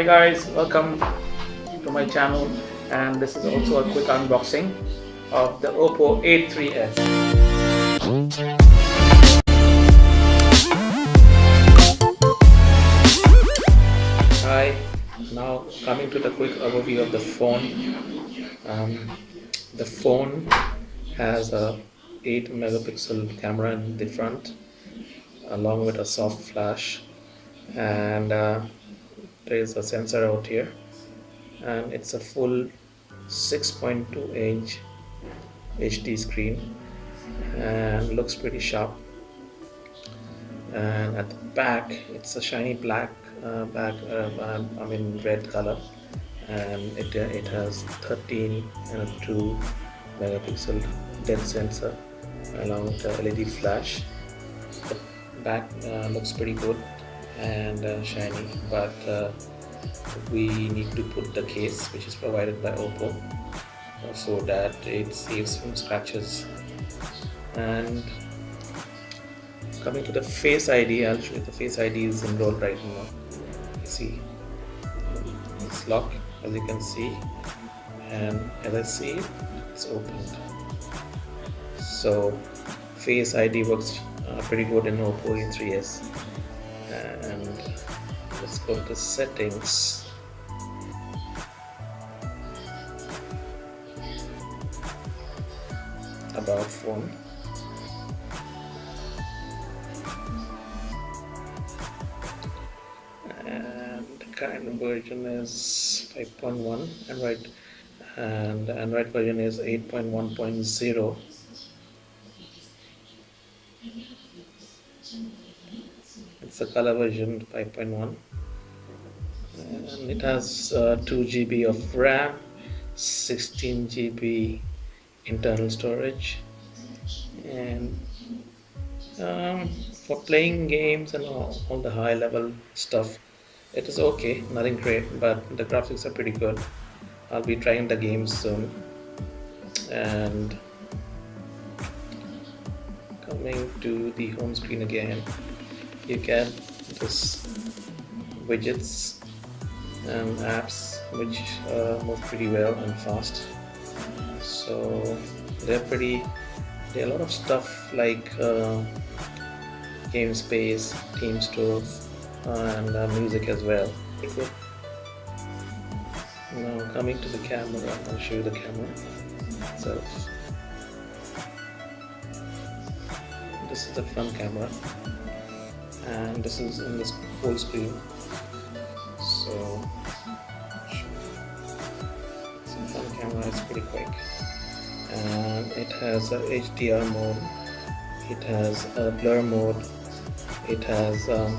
Hey guys, welcome to my channel, and this is also a quick unboxing of the Oppo A3s. Hi, now coming to the quick overview of the phone. The phone has a 8 megapixel camera in the front along with a soft flash, and there is a sensor out here, and it's a full 6.2 inch HD screen and looks pretty sharp. And at the back it's a shiny black red color, and it has 13 and a 2 megapixel depth sensor along with the LED flash. The back looks pretty good and shiny, but we need to put the case which is provided by Oppo so that it saves from scratches. And coming to the Face ID, I'll show you the Face ID is enrolled right now. You see, it's locked as you can see, and as I see it, it's opened. So Face ID works pretty good in Oppo A3s. And let's go to the settings. About phone. And the current version is 5.1 Android, and the Android version is 8.1.0. It's the color version 5.1, and it has 2 GB of RAM, 16 GB internal storage, and for playing games and all the high level stuff, it is okay, nothing great, but the graphics are pretty good. I'll be trying the games soon. And coming to the home screen again, you get this widgets and apps which move pretty well and fast. So there are a lot of stuff like game space, team store, and music as well. Good. Now coming to the camera, I'll show you the camera itself. This is the front camera, and this is in this full screen. So the front camera is pretty quick, and it has a HDR mode, it has a blur mode, it has a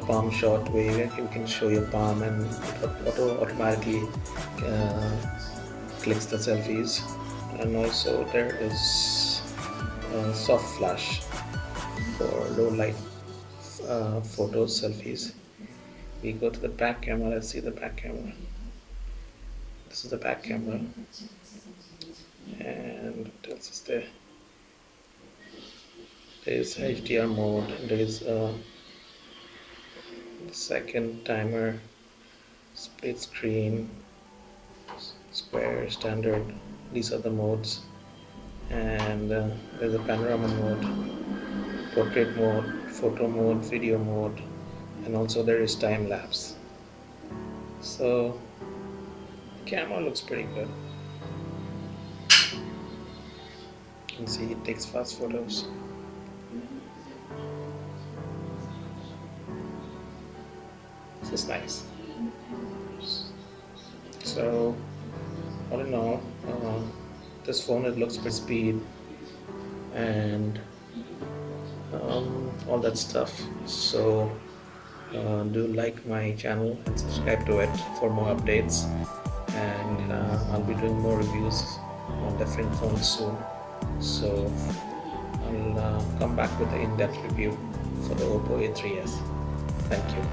palm shot where you can show your palm and it automatically clicks the selfies. And also there is a soft flash for low light photos, selfies. We go to the back camera. Let's see the back camera. This is the back camera, and what else is there? There is HDR mode, there is a second timer, split screen, square, standard. These are the modes. And there's a panorama mode, portrait mode, photo mode, video mode, and also there is time lapse. So the camera looks pretty good. You can see it takes fast photos. This is nice. So all in all, this phone, it looks pretty speed and all that stuff. So do like my channel and subscribe to it for more updates, and I'll be doing more reviews on different phones soon. So I'll come back with an in-depth review for the Oppo A3s. Thank you.